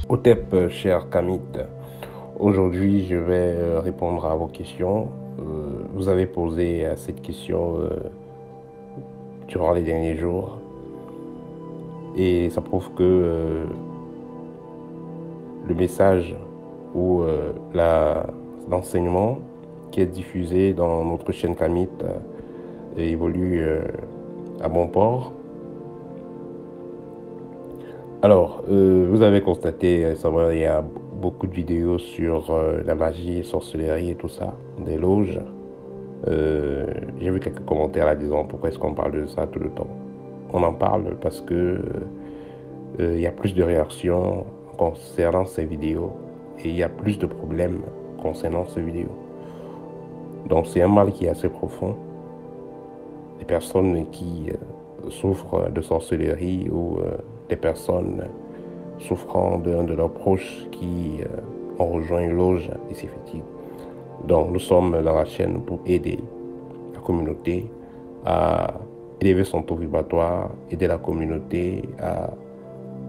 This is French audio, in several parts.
Otep, cher Kamit, aujourd'hui je vais répondre à vos questions. Vous avez posé cette question durant les derniers jours et ça prouve que le message ou l'enseignement qui est diffusé dans notre chaîne Kamit évolue à bon port. Alors, vous avez constaté récemment, il y a beaucoup de vidéos sur la magie, sorcellerie et tout ça, des loges. J'ai vu quelques commentaires là disant pourquoi est-ce qu'on parle de ça tout le temps. On en parle parce que il y a plus de réactions concernant ces vidéos et il y a plus de problèmes concernant ces vidéos. Donc c'est un mal qui est assez profond. Les personnes qui souffrent de sorcellerie ou des personnes souffrant d'un de leurs proches qui ont rejoint une loge et c'est fatigué. Donc nous sommes dans la chaîne pour aider la communauté à élever son taux vibratoire, aider la communauté à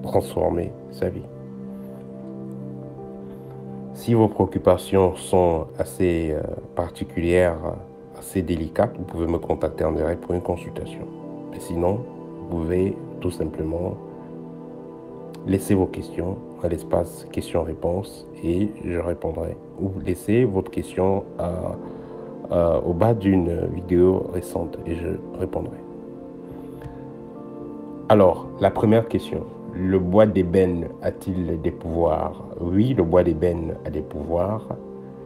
transformer sa vie. Si vos préoccupations sont assez particulières, assez délicates, vous pouvez me contacter en direct pour une consultation. Mais sinon, vous pouvez tout simplement laisser vos questions dans l'espace questions-réponses et je répondrai. Ou laissez votre question au bas d'une vidéo récente et je répondrai. Alors, la première question. Le bois d'ébène a-t-il des pouvoirs? Oui, le bois d'ébène a des pouvoirs.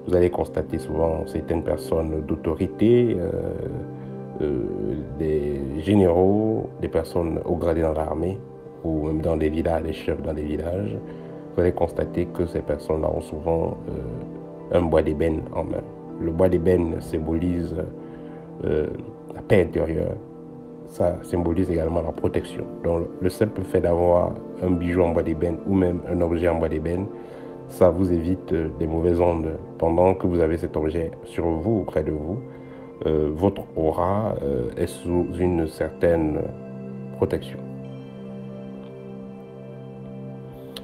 Vous allez constater souvent certaines personnes d'autorité, des généraux, des personnes au gradé dans l'armée ou même dans des villages, les chefs dans des villages. Vous allez constater que ces personnes-là ont souvent un bois d'ébène en main. Le bois d'ébène symbolise la paix intérieure. Ça symbolise également la protection. Donc, le simple fait d'avoir un bijou en bois d'ébène ou même un objet en bois d'ébène, ça vous évite des mauvaises ondes. Pendant que vous avez cet objet sur vous ou près de vous, votre aura est sous une certaine protection.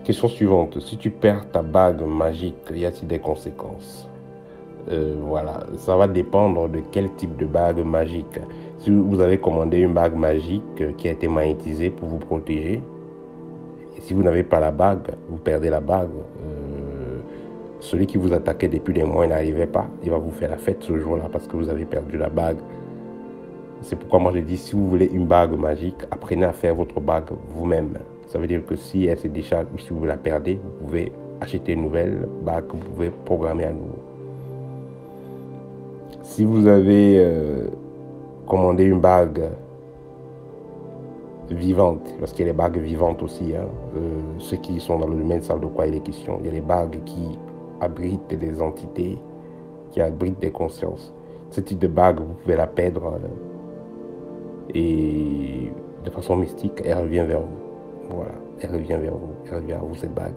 Question suivante. Si tu perds ta bague magique, y a-t-il des conséquences? Voilà, ça va dépendre de quel type de bague magique. Si vous avez commandé une bague magique qui a été magnétisée pour vous protéger, et si vous n'avez pas la bague, vous perdez la bague, celui qui vous attaquait depuis des mois, il n'arrivait pas, il va vous faire la fête ce jour-là parce que vous avez perdu la bague. C'est pourquoi moi je dis, si vous voulez une bague magique, apprenez à faire votre bague vous-même. Ça veut dire que si elle se décharge ou si vous la perdez, vous pouvez acheter une nouvelle bague que vous pouvez programmer à nouveau. Si vous avez commandé une bague vivante, parce qu'il y a les bagues vivantes aussi, hein, ceux qui sont dans le domaine savent de quoi il est question. Il y a les bagues qui abritent des entités, qui abritent des consciences. Ce type de bague, vous pouvez la perdre et de façon mystique, elle revient vers vous. Voilà, elle revient vers vous, elle revient à vous cette bague.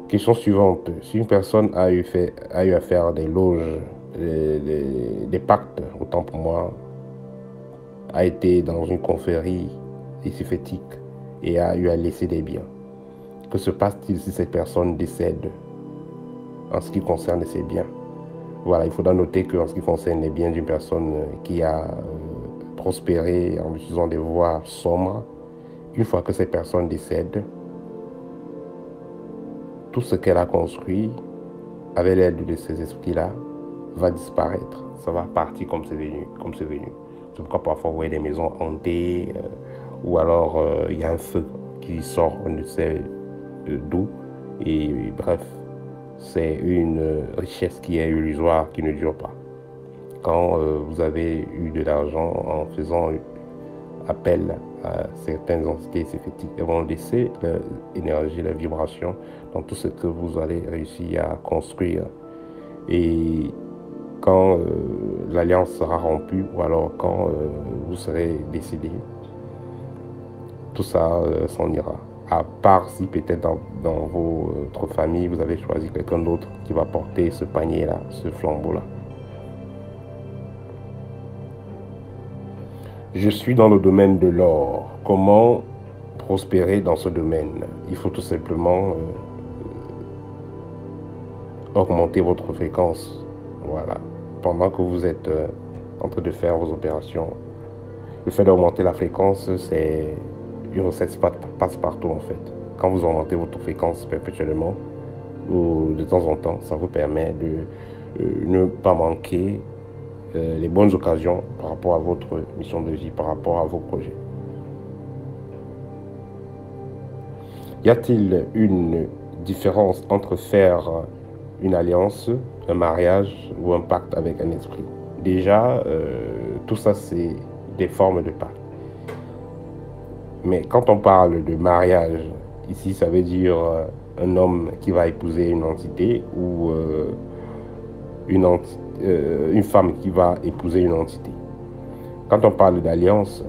Question suivante. Si une personne a eu à faire des loges, des pactes, autant pour moi, a été dans une confrérie éciphétique et a eu à laisser des biens. Que se passe-t-il si cette personne décède en ce qui concerne ses biens? Voilà, il faudra noter qu'en ce qui concerne les biens d'une personne qui a prospéré en utilisant des voies sombres, une fois que cette personne décède, tout ce qu'elle a construit avec l'aide de ces esprits-là va disparaître. Ça va partir comme c'est venu, comme c'est venu. C'est pourquoi parfois vous voyez des maisons hantées ou alors il y a un feu qui sort, on ne sait d'où. Et bref, c'est une richesse qui est illusoire, qui ne dure pas. Quand vous avez eu de l'argent en faisant appel à certaines entités éphétiques, elles vont laisser l'énergie, la vibration dans tout ce que vous allez réussir à construire. Et quand l'alliance sera rompue ou alors quand vous serez décédé, tout ça s'en ira. À part si peut-être dans votre famille, vous avez choisi quelqu'un d'autre qui va porter ce panier-là, ce flambeau-là. Je suis dans le domaine de l'or. Comment prospérer dans ce domaine, il faut tout simplement augmenter votre fréquence. Voilà. Pendant que vous êtes en train de faire vos opérations, le fait d'augmenter la fréquence, c'est une recette passe-partout en fait. Quand vous augmentez votre fréquence perpétuellement, ou de temps en temps, ça vous permet de ne pas manquer les bonnes occasions par rapport à votre mission de vie, par rapport à vos projets. Y a-t-il une différence entre faire une alliance, un mariage ou un pacte avec un esprit? Déjà, tout ça, c'est des formes de pacte. Mais quand on parle de mariage, ici, ça veut dire un homme qui va épouser une entité ou une femme qui va épouser une entité. Quand on parle d'alliance,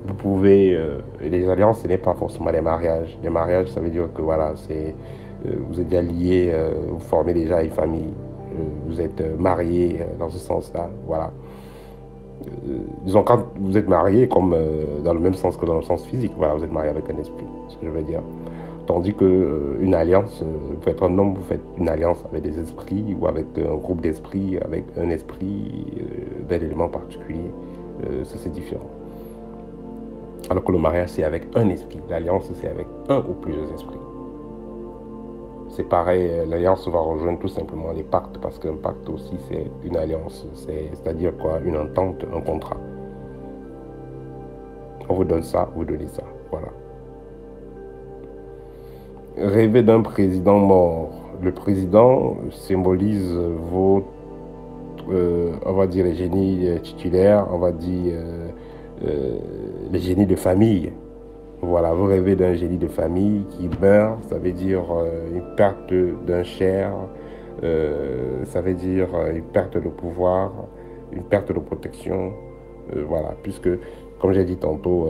vous pouvez... les alliances, ce n'est pas forcément des mariages. Les mariages, ça veut dire que voilà, vous êtes déjà liés, vous formez déjà une famille, vous êtes mariés dans ce sens-là, voilà. Disons, quand vous êtes marié, comme dans le même sens que dans le sens physique, voilà, vous êtes marié avec un esprit, ce que je veux dire. Tandis que une alliance, vous pouvez être un homme, vous faites une alliance avec des esprits ou avec un groupe d'esprits, avec un esprit d'un élément particulier. Ça, c'est différent. Alors que le mariage, c'est avec un esprit. L'alliance, c'est avec un ou plusieurs esprits. C'est pareil, l'alliance va rejoindre tout simplement les pactes, parce qu'un pacte aussi, c'est une alliance. C'est-à-dire quoi? Une entente, un contrat. On vous donne ça, vous donnez ça. Voilà. Rêver d'un président mort. Le président symbolise vos, on va dire, les génies titulaires, on va dire les génies de famille. Voilà, vous rêvez d'un génie de famille qui meurt, ça veut dire une perte d'un cher, ça veut dire une perte de pouvoir, une perte de protection. Voilà, puisque, comme j'ai dit tantôt,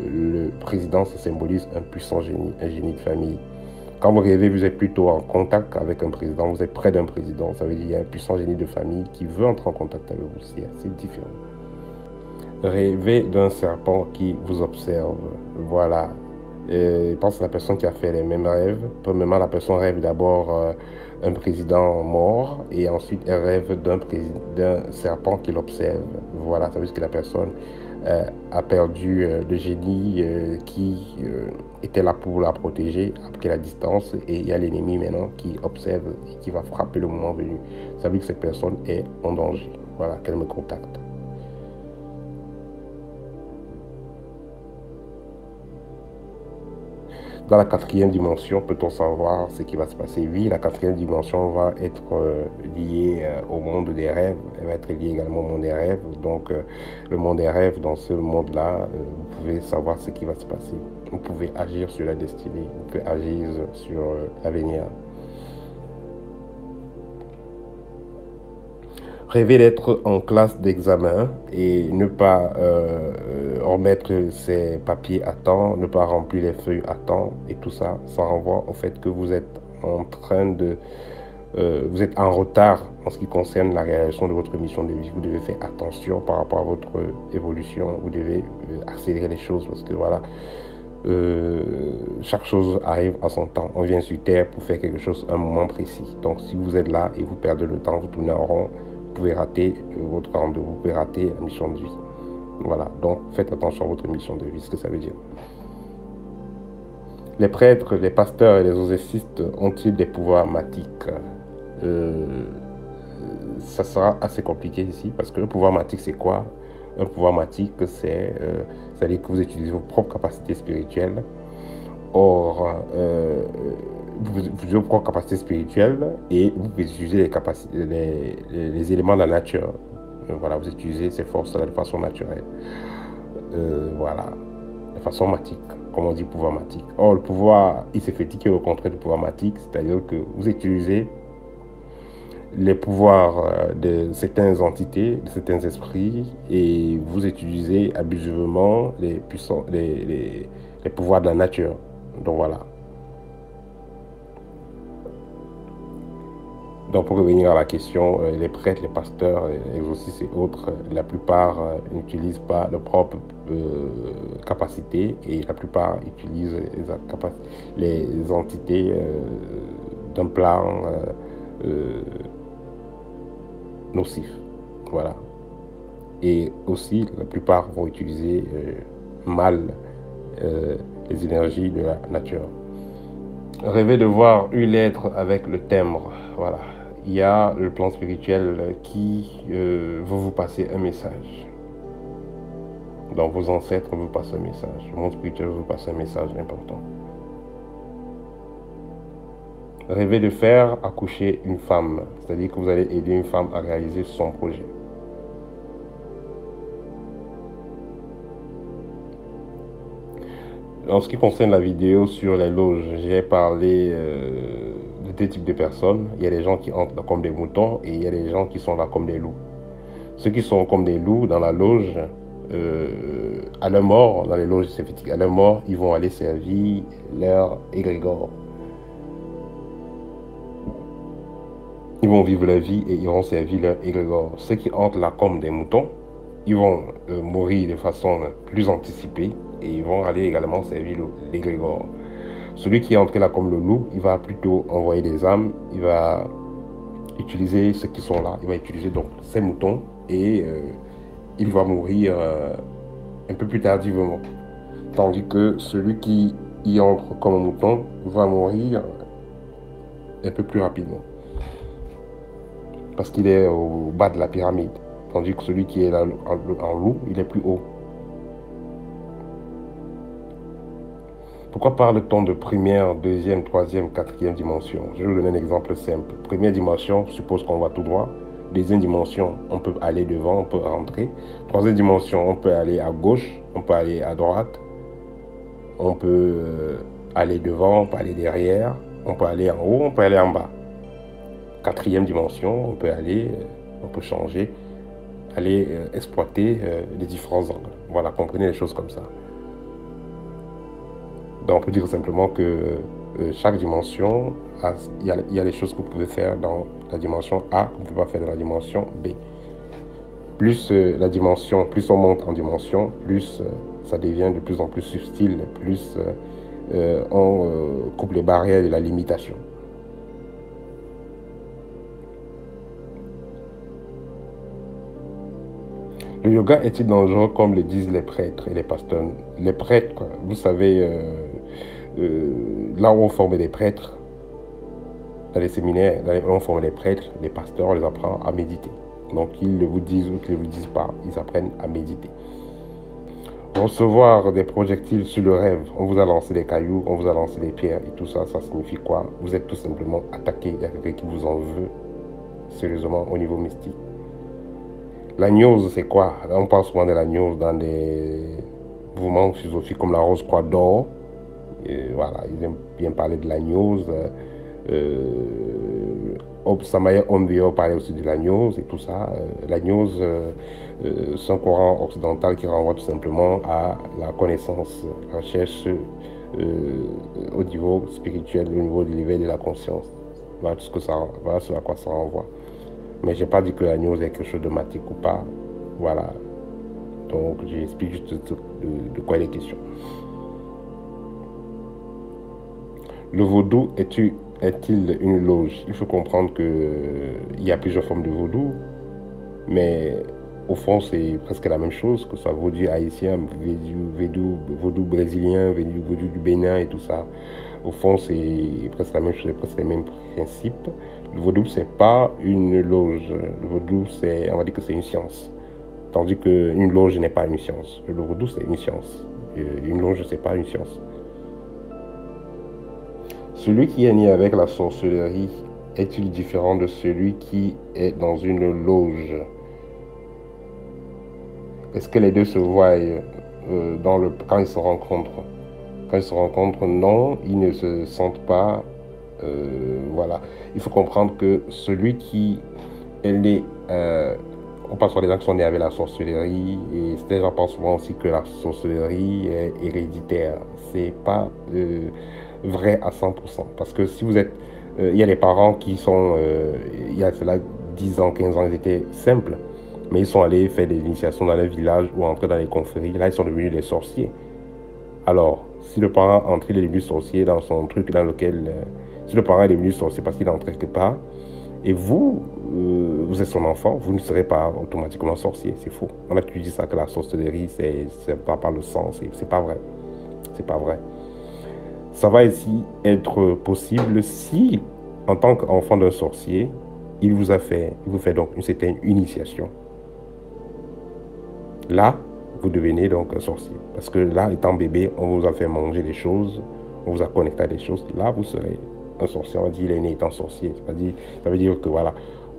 le président, ça symbolise un puissant génie, un génie de famille. Quand vous rêvez, vous êtes plutôt en contact avec un président, vous êtes près d'un président, ça veut dire qu'il y a un puissant génie de famille qui veut entrer en contact avec vous, c'est assez différent. Rêver d'un serpent qui vous observe. Voilà. Je pense que la personne qui a fait les mêmes rêves, premièrement, la personne rêve d'abord un président mort et ensuite elle rêve d'un serpent qui l'observe. Voilà, ça veut dire que la personne a perdu le génie qui était là pour la protéger, a pris la distance et il y a l'ennemi maintenant qui observe et qui va frapper le moment venu. Ça veut dire que cette personne est en danger. Voilà, qu'elle me contacte. Dans la quatrième dimension, peut-on savoir ce qui va se passer? Oui, la quatrième dimension va être liée au monde des rêves. Elle va être liée également au monde des rêves. Donc, le monde des rêves, dans ce monde-là, vous pouvez savoir ce qui va se passer. Vous pouvez agir sur la destinée. Vous pouvez agir sur l'avenir. Rêver d'être en classe d'examen et ne pas remettre ses papiers à temps, ne pas remplir les feuilles à temps et tout ça, ça renvoie au fait que vous êtes en train de... vous êtes en retard en ce qui concerne la réalisation de votre mission de vie. Vous devez faire attention par rapport à votre évolution. Vous devez accélérer les choses parce que voilà, chaque chose arrive à son temps. On vient sur Terre pour faire quelque chose à un moment précis. Donc si vous êtes là et vous perdez le temps, vous tournez en rond, vous pouvez rater votre rendez-vous, vous pouvez rater la mission de vie. Voilà, donc faites attention à votre mission de vie, ce que ça veut dire. Les prêtres, les pasteurs et les exorcistes ont-ils des pouvoirs magiques? Ça sera assez compliqué ici, parce que le pouvoir magique, c'est quoi? Un pouvoir magique, c'est-à-dire que vous utilisez vos propres capacités spirituelles. Or, vous utilisez vos propres capacités spirituelles et vous pouvez utiliser les éléments de la nature. Voilà, vous utilisez ces forces-là de façon naturelle. Voilà, de façon magique, comme on dit pouvoir magique. Or, le pouvoir iséphétique est au contraire du pouvoir magique, c'est-à-dire que vous utilisez les pouvoirs de certaines entités, de certains esprits, et vous utilisez abusivement les pouvoirs de la nature. Donc voilà. Donc, pour revenir à la question, les prêtres, les pasteurs, les exorcistes et autres, la plupart n'utilisent pas leurs propres capacités et la plupart utilisent les entités d'un plan nocif. Voilà. Et aussi, la plupart vont utiliser mal les énergies de la nature. Rêver de voir une lettre avec le timbre, voilà. Il y a le plan spirituel qui veut vous passer un message. Donc vos ancêtres vous passent un message. Le monde spirituel vous passe un message important. Rêver de faire accoucher une femme, c'est-à-dire que vous allez aider une femme à réaliser son projet. En ce qui concerne la vidéo sur les loges, j'ai parlé de deux types de personnes. Il y a des gens qui entrent comme des moutons et il y a des gens qui sont là comme des loups. Ceux qui sont comme des loups dans la loge, à leur mort, dans les loges séphétiques, à leur mort, ils vont aller servir leur égrégore. Ils vont vivre leur vie et ils vont servir leur égrégore. Ceux qui entrent là comme des moutons, ils vont mourir de façon plus anticipée et ils vont aller également servir l'égrégore. Celui qui est entré là comme le loup, il va plutôt envoyer des âmes, il va utiliser ceux qui sont là, il va utiliser donc ces moutons et il va mourir un peu plus tardivement. Tandis que celui qui y entre comme un mouton va mourir un peu plus rapidement. Parce qu'il est au bas de la pyramide. Tandis que celui qui est là en loup, il est plus haut. Pourquoi parle-t-on de première, deuxième, troisième, quatrième dimension? Je vais vous donner un exemple simple. Première dimension, je suppose qu'on va tout droit. Deuxième dimension, on peut aller devant, on peut rentrer. Troisième dimension, on peut aller à gauche, on peut aller à droite. On peut aller devant, on peut aller derrière. On peut aller en haut, on peut aller en bas. Quatrième dimension, on peut aller, on peut changer, aller exploiter les différents angles. Voilà, comprenez les choses comme ça. Donc, on peut dire simplement que chaque dimension, il y a des choses que vous pouvez faire dans la dimension A que vous ne pouvez pas faire dans la dimension B. Plus la dimension, plus on monte en dimension, plus ça devient de plus en plus subtil, plus on coupe les barrières de la limitation. Le yoga est-il dangereux comme le disent les prêtres et les pasteurs? Les prêtres, vous savez, là où on forme des prêtres, dans les séminaires, là où on forme des prêtres, les pasteurs, on les apprend à méditer. Donc qu'ils le vous disent ou qu'ils ne vous disent pas, ils apprennent à méditer. Recevoir des projectiles sur le rêve, on vous a lancé des cailloux, on vous a lancé des pierres et tout ça, ça signifie quoi? Vous êtes tout simplement attaqué, il y a quelqu'un qui vous en veut sérieusement au niveau mystique. La gnose, c'est quoi? On parle souvent de la gnose dans des mouvements philosophiques comme la Rose-Croix d'Or. Voilà, ils aiment bien parler de la gnose. Samaya Ombio parlait aussi de la gnose et tout ça. La gnose, c'est un courant occidental qui renvoie tout simplement à la connaissance, la recherche au niveau spirituel, au niveau de l'éveil de la conscience. Voilà, tout ce que ça, voilà ce à quoi ça renvoie. Mais je n'ai pas dit que la gnose est quelque chose de matique ou pas. Voilà. Donc, j'explique juste de quoi il est question. Le vaudou est-il une loge? Il faut comprendre qu'il y a plusieurs formes de vaudou, mais au fond, c'est presque la même chose, que ce soit vaudou haïtien, vaudou brésilien, vaudou du Bénin et tout ça. Au fond, c'est presque la même chose, presque les mêmes principes. Le vaudou, c'est pas une loge. Le vaudou, on va dire que c'est une science. Tandis qu'une loge n'est pas une science. Le vaudou, c'est une science. Une loge, c'est pas une science. Celui qui est né avec la sorcellerie est-il différent de celui qui est dans une loge? Est-ce que les deux se voient quand ils se rencontrent? Quand ils se rencontrent, non, ils ne se sentent pas. Voilà. Il faut comprendre que celui qui est né, on parle sur des gens qui sont nés avec la sorcellerie, et ces gens pensent souvent aussi que la sorcellerie est héréditaire. C'est pas vrai à 100%. Parce que si vous êtes Il y a des parents qui sont, il y a cela 10 ans, 15 ans, ils étaient simples. Mais ils sont allés faire des initiations dans les villages ou entrer dans les confréries. Là, ils sont devenus des sorciers. Alors, si le parent entre, il est devenu sorcier dans son truc dans lequel... si le parent est devenu sorcier parce qu'il est entré quelque part, et vous, vous êtes son enfant, vous ne serez pas automatiquement sorcier. C'est faux. On a toujours dit ça, que la sorcellerie, c'est pas par le sang. C'est pas vrai. C'est pas vrai. Ça va ici être possible si, en tant qu'enfant d'un sorcier, il vous fait donc une certaine initiation. Là, vous devenez donc un sorcier. Parce que là, étant bébé, on vous a fait manger des choses, on vous a connecté à des choses. Là, vous serez un sorcier. On va dire, il est né étant sorcier. Ça veut dire que voilà,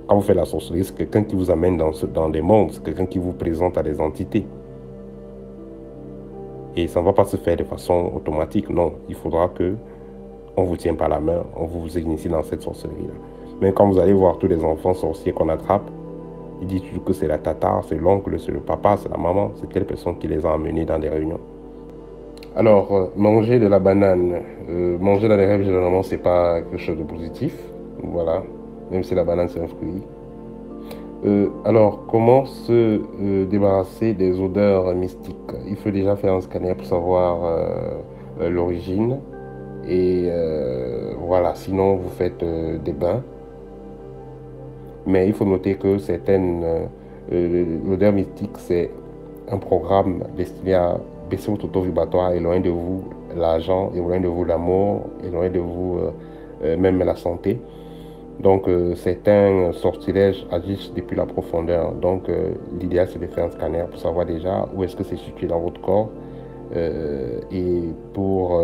quand vous faites la sorcellerie, c'est quelqu'un qui vous amène dans des mondes, c'est quelqu'un qui vous présente à des entités. Et ça ne va pas se faire de façon automatique, non. Il faudra que on vous tient par la main, on vous initie dans cette sorcellerie-là. Mais quand vous allez voir tous les enfants sorciers qu'on attrape, ils disent toujours que c'est la tata, c'est l'oncle, c'est le papa, c'est la maman, c'est telle personne qui les a emmenés dans des réunions. Alors, manger de la banane, manger dans les rêves, généralement, c'est pas quelque chose de positif. Voilà, même si la banane, c'est un fruit. Alors, comment se débarrasser des odeurs mystiques? Il faut déjà faire un scanner pour savoir l'origine. Et voilà, sinon vous faites des bains. Mais il faut noter que l'odeur mystique, c'est un programme destiné à baisser votre taux vibratoire, éloigner de vous l'argent, éloigner de vous l'amour, éloigner de vous même la santé. Donc, certains sortilèges agissent depuis la profondeur. Donc, l'idéal, c'est de faire un scanner pour savoir déjà où est-ce que c'est situé dans votre corps et pour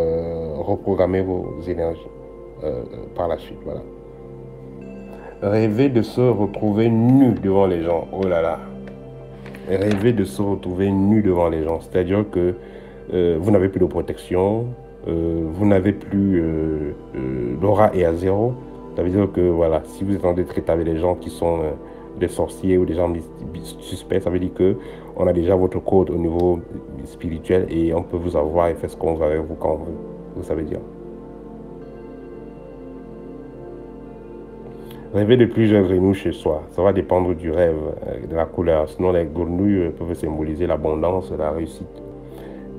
reprogrammer vos énergies par la suite. Voilà. Rêver de se retrouver nu devant les gens. Oh là là. Rêver de se retrouver nu devant les gens. C'est-à-dire que vous n'avez plus de protection, vous n'avez plus... l'aura est à zéro. Ça veut dire que voilà, si vous êtes en train de traiter avec des gens qui sont des sorciers ou des gens suspects, ça veut dire que on a déjà votre code au niveau spirituel et on peut vous avoir et faire ce qu'on veut avec vous quand on veut. Vous savez dire. Rêver de plusieurs grenouilles chez soi, ça va dépendre du rêve, de la couleur. Sinon, les grenouilles peuvent symboliser l'abondance, la réussite.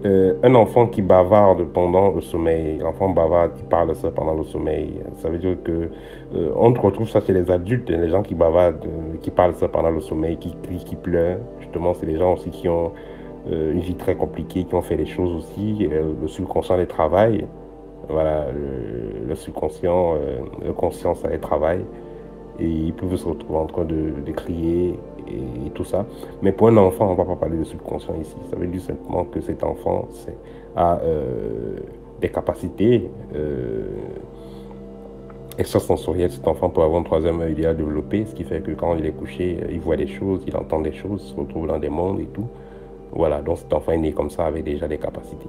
Un enfant qui bavarde pendant le sommeil, l'enfant bavarde qui parle ça pendant le sommeil, ça veut dire que on retrouve ça chez les adultes, les gens qui bavardent, qui parlent ça pendant le sommeil, qui crient, qui pleurent. Justement, c'est les gens aussi qui ont une vie très compliquée, qui ont fait des choses aussi. Le subconscient les travaille. Voilà, le subconscient, le conscient, ça les travaille. Et ils peuvent se retrouver en train de crier et tout ça. Mais pour un enfant, on ne va pas parler de subconscient ici. Ça veut dire simplement que cet enfant a des capacités extrasensorielles. Cet enfant peut avoir un troisième œil déjà développé, ce qui fait que quand il est couché, il voit des choses, il entend des choses, il se retrouve dans des mondes et tout. Voilà, donc cet enfant est né comme ça avec déjà des capacités.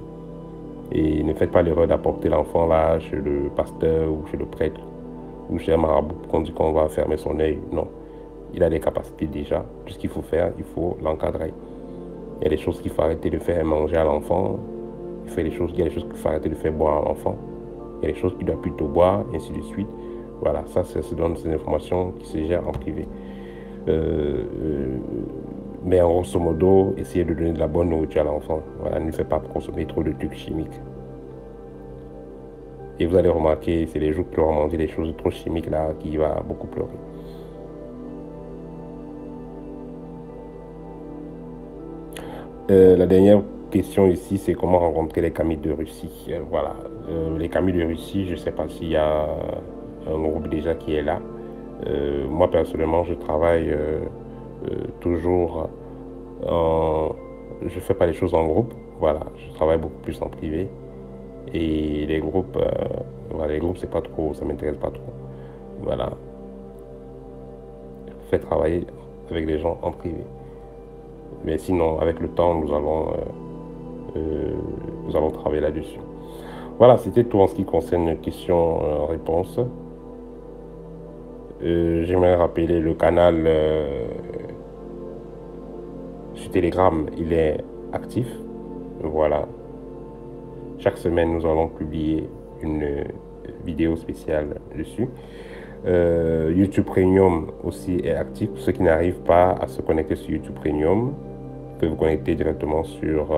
Et ne faites pas l'erreur d'apporter l'enfant là chez le pasteur ou chez le prêtre ou chez un marabout qu'on dit qu'on va fermer son œil. Non, il a des capacités déjà. Tout ce qu'il faut faire, il faut l'encadrer. Il y a des choses qu'il faut arrêter de faire manger à l'enfant. Il y a des choses qu'il faut arrêter de faire boire à l'enfant. Il y a des choses qu'il doit plutôt boire, et ainsi de suite. Voilà, ça se donne ces informations qui se gèrent en privé. Mais en grosso modo, essayez de donner de la bonne nourriture à l'enfant. Voilà, ne faites pas consommer trop de trucs chimiques. Et vous allez remarquer, c'est les jours qui auront mangé des choses trop chimiques là, qui va beaucoup pleurer. La dernière question ici, c'est comment rencontrer les Camis de Russie. Voilà, les Camis de Russie, je ne sais pas s'il y a un groupe déjà qui est là. Moi, personnellement, je travaille toujours en... Je ne fais pas les choses en groupe. Voilà, je travaille beaucoup plus en privé. Et les groupes, voilà, les groupes, c'est pas trop, ça m'intéresse pas trop. Voilà. Je fais travailler avec les gens en privé. Mais sinon, avec le temps, nous allons travailler là-dessus. Voilà, c'était tout en ce qui concerne questions-réponses. J'aimerais rappeler le canal sur Telegram, il est actif. Voilà. Chaque semaine, nous allons publier vidéos spéciales dessus. YouTube Premium aussi est actif. Pour ceux qui n'arrivent pas à se connecter sur YouTube Premium, vous pouvez vous connecter directement sur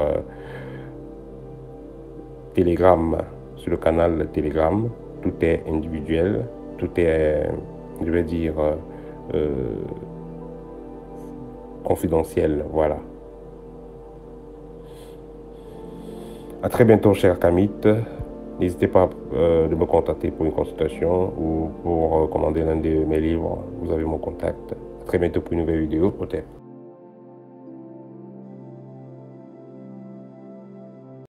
Telegram, sur le canal Telegram. Tout est individuel, tout est, je vais dire, confidentiel, voilà. À très bientôt, cher Kamit. N'hésitez pas de me contacter pour une consultation ou pour commander l'un de mes livres. Vous avez mon contact. À très bientôt pour une nouvelle vidéo, peut-être.